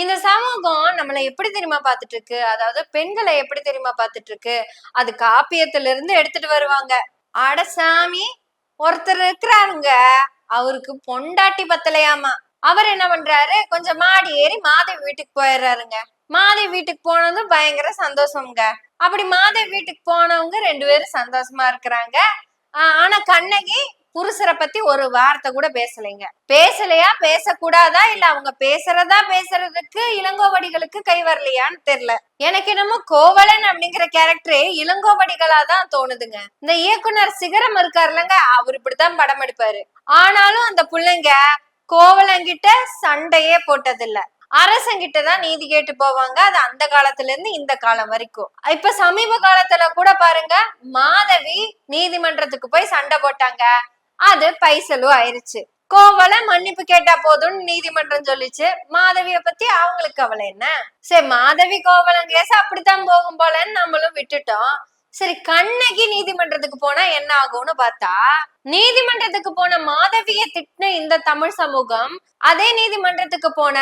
இந்த சமூகம் நம்மளை எப்படி தெரியுமா பாத்துட்டு இருக்கு? அதாவது பெண்களை எப்படி தெரியுமா பாத்துட்டு இருக்கு? அது காப்பியத்துல இருந்து எடுத்துட்டு வருவாங்க. அட சாமி, ஒருத்தர் இருக்கிறாருங்க, அவருக்கு பொண்டாட்டி பத்தலையாமா. அவர் என்ன பண்றாரு, கொஞ்சம் மாடி ஏறி மாதவி வீட்டுக்கு போயிடுறாருங்க. மாதவி வீட்டுக்கு போனதும் பயங்கர சந்தோஷம்ங்க. அப்படி மாதவி வீட்டுக்கு போனவங்க 2 பேரும் சந்தோஷமா இருக்கிறாங்க. ஆனா கண்ணகி புருஷரை பத்தி ஒரு வார்த்தை கூட பேசலைங்க. பேசலையா, பேசக்கூடாதா, இல்ல அவங்க பேசுறதுக்கு இளங்கோவடிகளுக்கு கை வரலையான்னு தெரியல. எனக்கு என்னமோ கோவலன் அப்படிங்கிற கேரக்டரே இளங்கோவடிகளா தான் தோணுதுங்க. இந்த இயக்குனர் சிகரம் இருக்காருலங்க, அவர் இப்படித்தான் படம் எடுப்பாரு. ஆனாலும் அந்த பிள்ளைங்க கோவலங்கிட்ட சண்டையே போட்டதில்ல. அரசங்கிட்டதான் நீதி கேட்டு போவாங்க. அது அந்த காலத்துல இருந்து இந்த காலம் வரைக்கும். இப்ப சமீப காலத்துல கூட பாருங்க, மாதவி நீதிமன்றத்துக்கு போய் சண்டை போட்டாங்க. அது பைசலு ஆயிருச்சு. கோவல மன்னிப்பு கேட்டா போதும்னு நீதிமன்றம் சொல்லிச்சு. மாதவிய பத்தி அவங்களுக்கு கவலை என்ன? சரி, மாதவி கோவலம் கேஸ் அப்படித்தான் போகும் போலன்னு நம்மளும் விட்டுட்டோம். சரி, கண்ணகி நீதிமன்றத்துக்கு போனா என்ன ஆகும்னு பார்த்தா, நீதிமன்றத்துக்கு போன மாதவிய திட்டின இந்த தமிழ் சமூகம் அதே நீதிமன்றத்துக்கு போன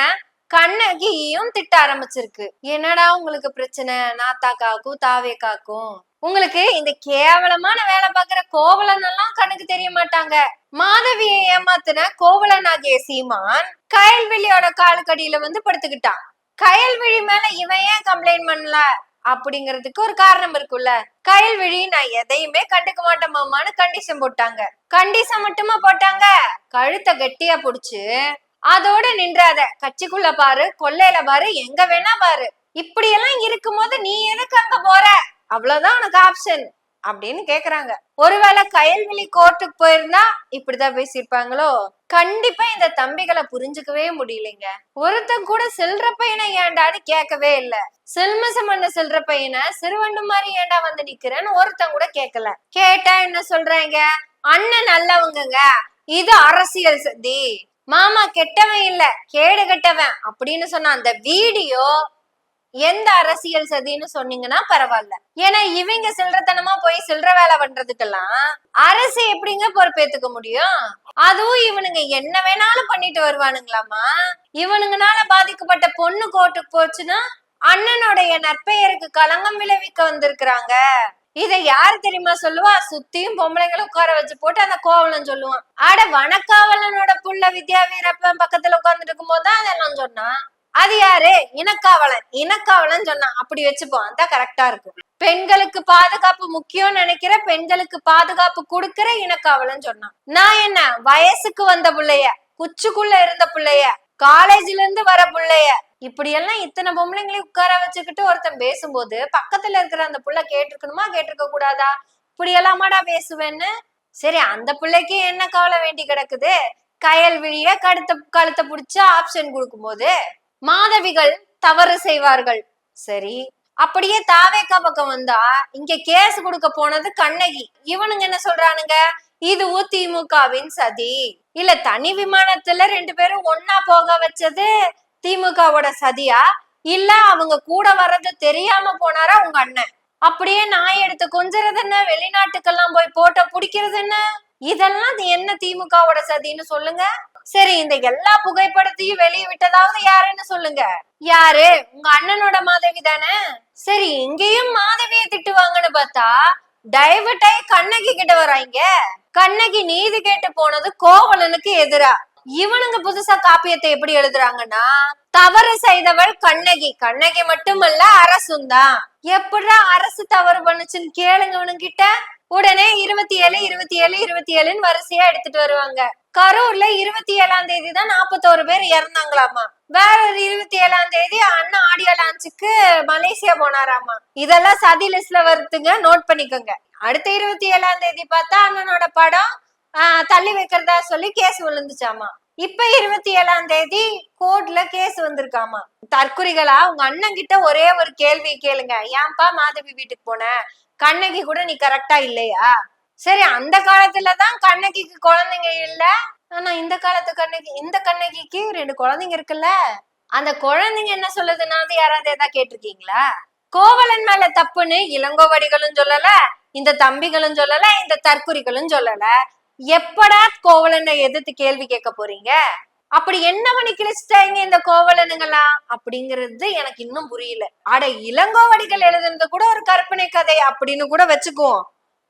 கண்ணகியும் திட்ட ஆரம்பிச்சிருக்கு. என்னடா உங்களுக்கு பிரச்சனை? நாத்தாக்காக்கும் தாவேக்காக்கும் உங்களுக்கு இந்த கேவலமான வேலை பாக்குற கோவலன் எல்லாம் கண்ணுக்கு தெரிய மாட்டாங்க. மாதவியை ஏமாத்தின கோவலன் ஆகிய சீமான் கயல்விழியோட காலுக்கடியில வந்து படுத்துக்கிட்டான். கயல்விழி மேல இவன் ஏன் கம்ப்ளைண்ட் பண்ணல அப்படிங்கறதுக்கு ஒரு காரணம் இருக்குல்ல. கயல்விழி நான் எதையுமே கண்டுக்க மாட்டேன் மாமான்னு கண்டிஷன் போட்டாங்க. கண்டிஷன் மட்டுமா போட்டாங்க, கழுத்தை கட்டியா புடிச்சு அதோட நின்றாத, கட்சிக்குள்ள பாரு, கொள்ளையில பாரு, எங்க வேணா பாரு, இப்படி எல்லாம் இருக்கும் போது நீ எதுக்கு அங்க போற? அவ்வளவுதான் உனக்கு ஆப்ஷன் அப்படின்னு கேக்குறாங்க. ஒருவேளை கயல்விழி கோர்ட்டுக்கு போயிருந்தா இப்படிதான் பேசியிருப்பாங்களோ? கண்டிப்பா இந்த தம்பிகளை புரிஞ்சுக்கவே முடியலைங்க. ஒருத்தன் கூட சில்ற பையனை ஏண்டான்னு கேட்கவே இல்ல. சில்மசம் பண்ண சில்ற பையனை சிறுவண்டு மாதிரி ஏண்டா வந்து நிக்கிறேன்னு ஒருத்தன் கூட கேட்கல. கேட்டா என்ன சொல்றாங்க, அண்ணன் நல்லவங்க, இது அரசியல் சதி, மாமா கெட்டவன் இல்ல கேடு கெட்டவன் அப்படின்னு சொன்ன அந்த வீடியோ எந்த அரசியல் சதின்னு சொன்னீங்கன்னா பரவாயில்ல. ஏன்னா இவங்க சில்லறத்தனமா போய் சில்லற வேலை பண்றதுக்கெல்லாம் அரசு எப்படிங்க பொறுப்பேத்துக்க முடியும்? அதுவும் இவனுங்க என்ன வேணாலும் பண்ணிட்டு வருவானுங்களாமா. இவனுங்கனால பாதிக்கப்பட்ட பொண்ணு கோர்ட்டுக்கு போச்சுன்னா அண்ணனுடைய நற்பெயருக்கு களங்கம் விளைவிக்க வந்திருக்கிறாங்க. இத யாரு தெரியுமா சொல்லுவா? சுத்தியும் பொம்பளைங்களை உட்கார வச்சு போட்டு அந்த கோவலன் சொல்லுவான். அட, வனக்காவலனோட புள்ள வித்யா வீரப்பன் பக்கத்துல உட்கார்ந்துட்டு இருக்கும் போதுதான் அதெல்லாம் சொன்னான். அது யாரு? இனக்காவலன் சொன்னான். அப்படி வச்சுப்போம், அதான் கரெக்டா இருக்கும். பெண்களுக்கு பாதுகாப்பு முக்கியம் நினைக்கிற, பெண்களுக்கு பாதுகாப்பு கொடுக்கிற இனக்காவலன் சொன்னான். நான் என்ன, வயசுக்கு வந்த பிள்ளைய, குச்சுக்குள்ள இருந்த பிள்ளைய, காலேஜ்ல இருந்து வர பிள்ளைய, இப்படி எல்லாம் இத்தனை பொம்பளைங்களையும் உட்கார வச்சுக்கிட்டு ஒருத்தன் பேசும்போது பக்கத்துல இருக்கிற அந்த புள்ள கேட்டிருக்கணுமா கேட்டிருக்க கூடாதா? இப்படி எல்லாமாடா பேசுவேன்னு. சரி, அந்த பிள்ளைக்கு என்ன கவலை வேண்டி கிடக்குது? கயல்விழிய கழுத்தை புடிச்சு ஆப்ஷன் கொடுக்கும் போது மாதவிகள் தவறு செய்வார்கள். சரி, அப்படியே தாவேக்கா பக்கம் வந்தா இங்க கேஸ் கொடுக்க போனது கண்ணகி. இவனுங்க என்ன சொல்றானுங்க, இதுவும் திமுகவின் சதி. இல்ல தனி விமானத்துல 2 பேரும் ஒன்னா போக வச்சது திமுகவோட சதியா, இல்ல அவங்க கூட வர்றது தெரியாம போனாரா உங்க அண்ணன்? அப்படியே நாய் எடுத்து கொஞ்சறது என்ன, வெளிநாட்டுக்கெல்லாம் போய் போட்டோ பிடிக்கிறது என்ன, இதெல்லாம் என்ன திமுகவோட சதின்னு சொல்லுங்க. சரி, இந்த எல்லா புகைப்படத்தையும் வெளியே விட்டதாவது யாருன்னு சொல்லுங்க. யாரு? உங்க அண்ணனோட மாதவி தானே. சரி, இங்கேயும் மாதவியை திட்டுவாங்கன்னு பார்த்தா டைவர்ட் ஆகி கண்ணகி கிட்ட வராங்க. கண்ணகி நீதி கேட்டு போனது கோவலனுக்கு எதிரா. இவனுங்க புதுசா காப்பியத்தை எப்படி எழுதுறாங்கன்னா, தவறு செய்தவள் கண்ணகி, கண்ணகி மட்டுமல்ல அரசும் தான். எப்படா அரசு தவறு பண்ணுச்சுன்னு கேளுங்க இவனுங்கிட்ட. உடனே 27 27 27ன்னு வரிசையா எடுத்துட்டு வருவாங்க. கரூர்ல 27ஆம் தேதி தான் 41 பேர் இறந்தாங்களாமா. வேற ஒரு 27ஆம் தேதி அண்ணன் ஆடியோ லான்ச்சுக்கு மலேசியா போனாராமா. இதெல்லாம் சதி லிஸ்ட்ல வருதுங்க, நோட் பண்ணிக்கோங்க. அடுத்த 27ஆம் தேதி பார்த்தா அண்ணனோட படம் தள்ளி வைக்கிறதா சொல்லி கேஸ் விழுந்துச்சாமா. இப்ப 27ஆம் தேதி கோர்ட்ல கேஸ் வந்திருக்காமா. தற்குறிகளா, உங்க அண்ணன் கிட்ட ஒரே ஒரு கேள்வி கேளுங்க, ஏன்பா மாதவி வீட்டுக்கு போன? கண்ணகி கூட நீ கரெக்டா இல்லையா? சரி, அந்த காலத்துலதான் கண்ணகிக்கு குழந்தைங்க இல்ல, ஆனா இந்த காலத்து கண்ணகி, இந்த கண்ணகிக்கு 2 குழந்தைங்க இருக்குல்ல. அந்த குழந்தைங்க என்ன சொல்லுதுன்னா யாராவது ஏதாவது கேட்டிருக்கீங்களா? கோவலன் மேல தப்புன்னு இளங்கோவடிகளும் சொல்லல, இந்த தம்பிகளும் சொல்லல, இந்த தற்குறிகளும் சொல்லல. எப்படா கோவலனை எதிர்த்து கேள்வி கேட்க போறீங்க? அப்படி என்ன பண்ணி கிழிச்சிட்டாங்க இந்த கோவலனுங்களா அப்படிங்கிறது எனக்கு இன்னும் புரியல. அட, இளங்கோவடிகள் எழுதுனது கூட ஒரு கற்பனை கதை அப்படின்னு கூட வச்சுக்குவோம்.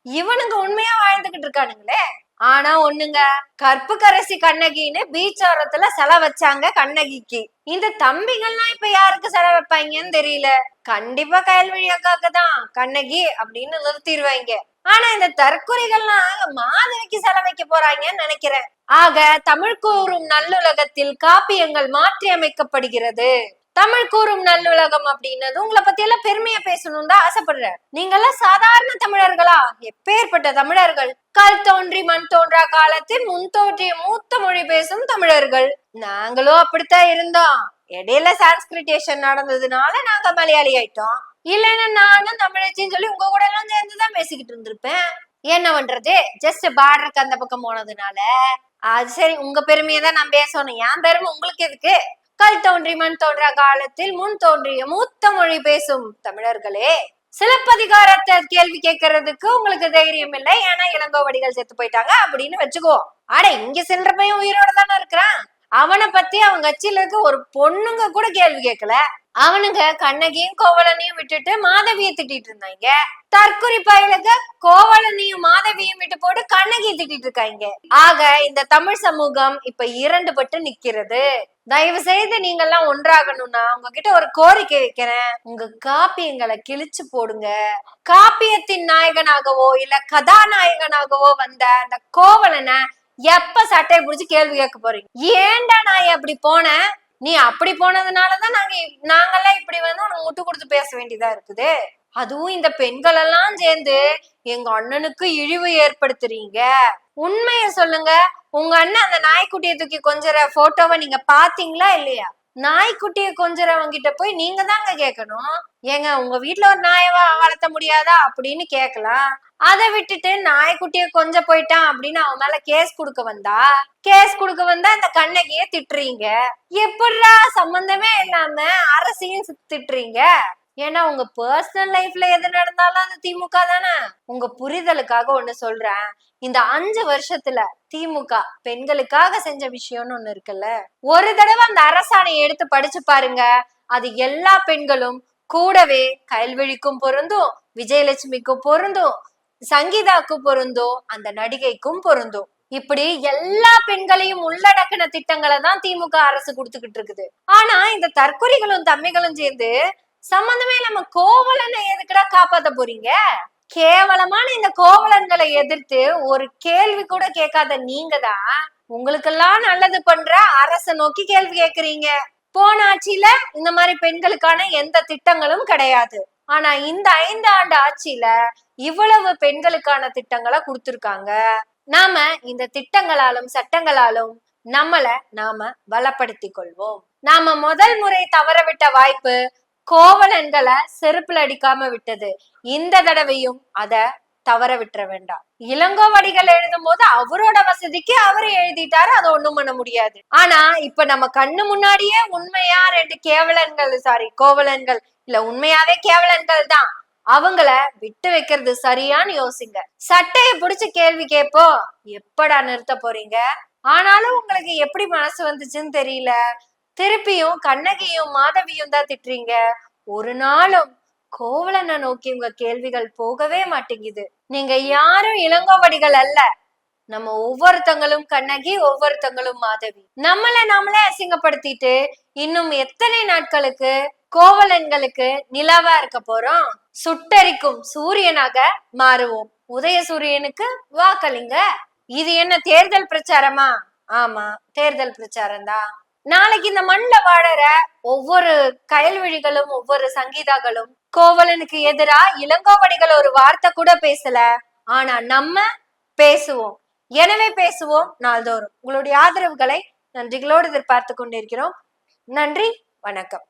இவனுங்க உண்மையா வாழ்ந்துகிட்டு இருக்கானுங்களே. ஆனா ஒண்ணுங்க, கற்புக்கரசி கண்ணகின்னு பீச்சோரத்துல செல வச்சாங்க கண்ணகிக்கு. இந்த தம்பிகள்லாம் இப்ப யாருக்கு செல வைப்பாங்கன்னு தெரியல. கண்டிப்பா கயல்விழி அக்காக்கு தான் கண்ணகி அப்படின்னு நிறுத்திடுவாங்க. ஆனா இந்த தற்குறிகள்லாம் மாதவிக்கு செல வைக்க போறாங்கன்னு நினைக்கிறேன். ஆக தமிழ் கூறும் நல்லுலகத்தில் காப்பியங்கள் மாற்றி அமைக்கப்படுகிறது. தமிழ் கூறும் நல்லுலகம் அப்படின்னது உங்களை பத்தி எல்லாம் பெருமையா பேசணும்னு தான் ஆசைப்படுறேன். நீங்க எல்லாம் சாதாரண தமிழர்களா? எப்பேற்பட்ட தமிழர்கள்! கல் தோன்றி மண் தோன்றா காலத்தில் முன் தோன்றிய மூத்த மொழி பேசும் தமிழர்கள். நாங்களும் அப்படித்தான் இருந்தோம். இடையில சான்ஸ்கிரிட்டேஷன் நடந்ததுனால நாங்க மலையாளி ஆயிட்டோம். இல்லைன்னா நானும் தமிழச்சின்னு சொல்லி உங்க கூட எல்லாம் சேர்ந்துதான் பேசிக்கிட்டு இருந்திருப்பேன். என்ன பண்றது, ஜஸ்ட் பார்டருக்கு அந்த பக்கம் போனதுனால. அது சரி, உங்க பெருமையை தான் நான் பேசணும். என் பெருமை உங்களுக்கு எதுக்கு? கல் தோன்றி மண் தோன்றா காலத்தில் முன் தோன்றிய மூத்த மொழி பேசும் தமிழர்களே, சிலப்பதிகாரத்தை கேள்வி கேட்கறதுக்கு உங்களுக்கு தைரியம் இல்லை, ஏன்னா இளங்கோவடிகள் செத்து போயிட்டாங்க அப்படின்னு வச்சுக்கோ. ஆட, இங்க செல்ற பையன் உயிரோட தானே இருக்கிறான். அவனை பத்தி அவங்க கட்சியில இருக்க ஒரு பொண்ணுங்க கூட கேள்வி கேட்கல. அவனுங்க கண்ணகியும் கோவலனையும் விட்டுட்டு மாதவியை திட்டிட்டு இருந்தாங்க. தற்குறி பயலுக்கு கோவலனையும் மாதவியும் விட்டு போட்டு கண்ணகியை திட்டிட்டு இருக்காங்க. ஆக இந்த தமிழ் சமூகம் இப்ப இரண்டு பட்டு நிக்கிறது. தயவு செய்து நீங்க எல்லாம் ஒன்றாகணும்னா உங்ககிட்ட ஒரு கோரிக்கை வைக்கிறேன். உங்க காப்பியங்களை கிழிச்சு போடுங்க. காப்பியத்தின் நாயகனாகவோ இல்ல கதாநாயகனாகவோ வந்த அந்த கோவலனை எப்ப சட்டையை புடிச்சு கேள்வி கேட்க போறீங்க? ஏன்டா நான் அப்படி போனேன், நீ அப்படி போனதுனாலதான் நாங்கெல்லாம் இப்படி வந்து உனக்கு முட்டு கொடுத்து பேச வேண்டியதா இருக்குது. அதுவும் இந்த பெண்கள் எல்லாம் சேர்ந்து எங்க அண்ணனுக்கு இழிவு ஏற்படுத்துறீங்க. உண்மைய சொல்லுங்க, உங்க அண்ணன் அந்த நாய்க்குட்டியை தூக்கி கொஞ்சற போட்டோவை நீங்க பாத்தீங்களா இல்லையா? நாய்க்குட்டியை கொஞ்சறவங்க கிட்ட போய் நீங்க தாங்க கேட்கணும். ஏங்க, உங்க வீட்டுல ஒரு நாயவா வளர்த்த முடியாதா அப்படின்னு கேட்கலாம். அதை விட்டுட்டு நாய்க்குட்டிய கொஞ்சம் போயிட்டான் அப்படின்னு அவன் மேல கேஸ் கொடுக்க வந்தா இந்த கண்ணகிய திட்டுறீங்க. எப்படிடா சம்பந்தமே இல்லாம அரசியும் திட்டுறீங்க? ஏன்னா உங்க பர்சனல் லைஃப்ல எது நடந்தாலும் அது திமுக தானே. உங்க புரிதலுக்காக ஒண்ணு சொல்றேன். இந்த 5 வருஷத்துல திமுக பெண்களுக்காக செஞ்ச விஷயம்னு ஒண்ணு இருக்குல்ல, ஒரு தடவை அந்த அரசாணையை எடுத்து படிச்சு பாருங்க. அது எல்லா பெண்களும் கூடவே கயல்விழிக்கும் பொருந்தும், விஜயலட்சுமிக்கும் பொருந்தும், சங்கீதாக்கும் பொருந்தும், அந்த நடிகைக்கும் பொருந்தும். இப்படி எல்லா பெண்களையும் உள்ளடக்கின திட்டங்களை தான் திமுக அரசு கொடுத்துக்கிட்டு இருக்குது. ஆனா இந்த தற்கொலைகளும் தம்மிகளும் சேர்ந்து சம்பந்தமே நம்ம கோவலனை எதுக்குடா காப்பாத்த போறீங்க? கேவலமான இந்த கோவலன்களை எதிர்த்து ஒரு கேள்வி கூட கேட்காத நீங்க தான் உங்களுக்கெல்லாம் நல்லது பண்ற அரச நோக்கி கேள்வி கேக்குறீங்க. போன ஆட்சியில இந்த மாதிரி பெண்களுக்கான எந்த திட்டங்களும் கிடையாது. ஆனா இந்த 5 ஆண்டு ஆட்சியில இவ்வளவு பெண்களுக்கான திட்டங்களை கொடுத்திருக்காங்க. நாம இந்த திட்டங்களாலும் சட்டங்களாலும் நாம பலப்படுத்திக் கொள்வோம். நாம முதல் முறை தவறவிட்ட வாய்ப்பு கோவலன்களை செருப்புல அடிக்காம விட்டது. இந்த தடவையும் அத தவற விட்டுற வேண்டாம். இளங்கோவடிகள் எழுதும் போது அவரோட வசதிக்கு அவரு எழுதிட்டாரு, அதை ஒண்ணும் பண்ண முடியாது. ஆனா இப்ப நம்ம கண்ணு முன்னாடியே உண்மையா 2 கோவலன்கள் இல்ல, உண்மையாவே கேவலன்கள் தான். அவங்கள விட்டு வைக்கிறது சரியான்னு யோசிங்க. சட்டையை பிடிச்சு கேள்வி கேட்போம், எப்படா நிறுத்த போறீங்க? ஆனாலும் உங்களுக்கு எப்படி மனசு வந்துச்சுன்னு தெரியல. திருப்பியும் கண்ணகியும் மாதவியும் தான் திட்டுறீங்க. ஒரு நாளும் கோவலனை நோக்கி உங்க கேள்விகள் போகவே மாட்டேங்குது. நீங்க யாரும் இளங்கோவடிகள் அல்ல. நம்ம ஒவ்வொருத்தங்களும் கண்ணகி, ஒவ்வொருத்தங்களும் மாதவி. நம்மளே அசிங்கப்படுத்திட்டு இன்னும் எத்தனை நாட்களுக்கு கோவலன்களுக்கு நிலவா இருக்க போறோம்? சுட்டரிக்கும் சூரியனாக மாறுவோம். உதய சூரியனுக்கு வாக்களிங்க. இது என்ன தேர்தல் பிரச்சாரமா? ஆமா, தேர்தல் பிரச்சாரம் தான். நாளைக்கு இந்த மண்ல வாழற ஒவ்வொரு கயல்விழிகளும் ஒவ்வொரு சங்கீதாக்களும் கோவலனுக்கு எதிரா இளங்கோவடிகள் ஒரு வார்த்தை கூட பேசல. ஆனா நம்ம பேசுவோம். எனவே பேசுவோம் நாள்தோறும். உங்களுடைய ஆதரவுகளை நன்றிகளோடு எதிர்பார்த்து கொண்டிருக்கிறோம். நன்றி, வணக்கம்.